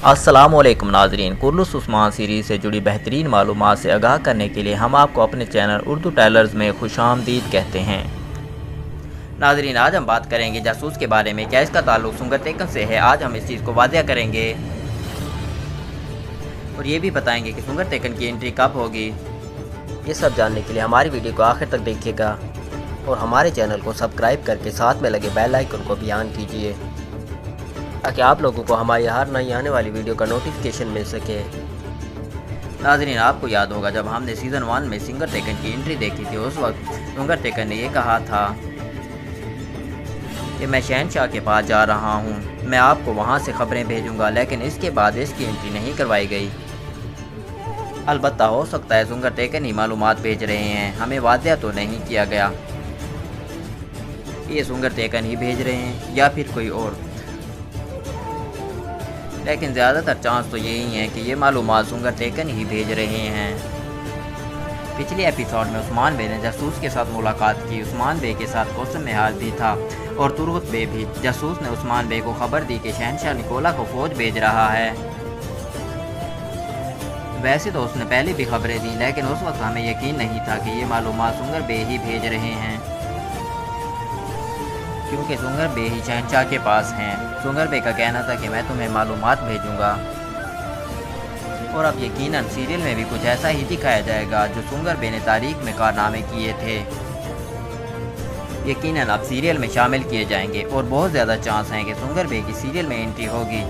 अस्सलामुअलैकुम नाजरीन, कुर्लुस उस्मान सीरीज़ से जुड़ी बेहतरीन मालूमात से आगाह करने के लिए हम आपको अपने चैनल उर्दू टेलर्स में खुशामदीद कहते हैं। नाजरीन, आज हम बात करेंगे जासूस के बारे में। क्या इसका ताल्लुक सुंगर तेकन से है? आज हम इस चीज़ को वादिया करेंगे और ये भी बताएंगे कि सुंगर तेकन की एंट्री कब होगी। ये सब जानने के लिए हमारी वीडियो को आखिर तक देखिएगा और हमारे चैनल को सब्सक्राइब करके साथ में लगे बेल आइकन को भी ऑन कीजिए ताकि आप लोगों को हमारी हर नई आने वाली वीडियो का नोटिफिकेशन मिल सके। नाज़रीन, आपको याद होगा जब हमने सीज़न 1 में सुंगर तेकन की एंट्री देखी थी, उस वक्त सुंगर तेकन ने ये कहा था कि मैं शहनशाह के पास जा रहा हूँ, मैं आपको वहाँ से ख़बरें भेजूँगा। लेकिन इसके बाद इसकी एंट्री नहीं करवाई गई। अलबत्ता हो सकता है सुंगर तेकन ही मालूमात भेज रहे हैं, हमें वादिया तो नहीं किया गया। ये सुंगर तेकन ही भेज रहे हैं या फिर कोई और, लेकिन ज़्यादातर चांस तो यही है कि ये मालूमात सुंगर तेकन ही भेज रहे हैं। पिछले एपिसोड में उस्मान बे ने जासूस के साथ मुलाकात की। उस्मान बे के साथ कौसम मेहार भी था और तुरुत बे भी। जासूस ने उस्मान बे को खबर दी कि शहनशाह निकोला को फौज भेज रहा है। वैसे तो उसने पहले भी खबरें दी, लेकिन उस वक्त हमें यकीन नहीं था कि ये मालूमात सुंगर बे ही भेज रहे हैं, क्योंकि सुंगर बे ही शहनशाह के पास हैं। सुंगर बे का कहना था कि मैं तुम्हें मालूमात भेजूंगा और अब यकीनन सीरियल में भी कुछ ऐसा ही दिखाया जाएगा जो सुंगर बे ने तारीख में कारनामे किए थे, यकीनन अब सीरियल में शामिल किए जाएंगे और बहुत ज़्यादा चांस हैं कि सुंगर बे की सीरियल में एंट्री होगी,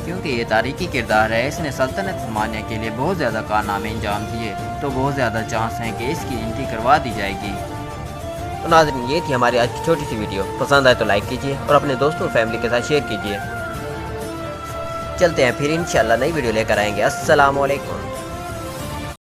क्योंकि ये तारीखी किरदार है। इसने सल्तनत उस्मानिया के लिए बहुत ज़्यादा कारनामे अंजाम दिए, तो बहुत ज़्यादा चांस हैं कि इसकी एंट्री करवा दी जाएगी। तो नाज़रीन, ये थी हमारी आज की छोटी सी वीडियो। पसंद आए तो लाइक कीजिए और अपने दोस्तों और फैमिली के साथ शेयर कीजिए। चलते हैं फिर इंशाल्लाह नई वीडियो लेकर आएंगे। अस्सलाम वालेकुम।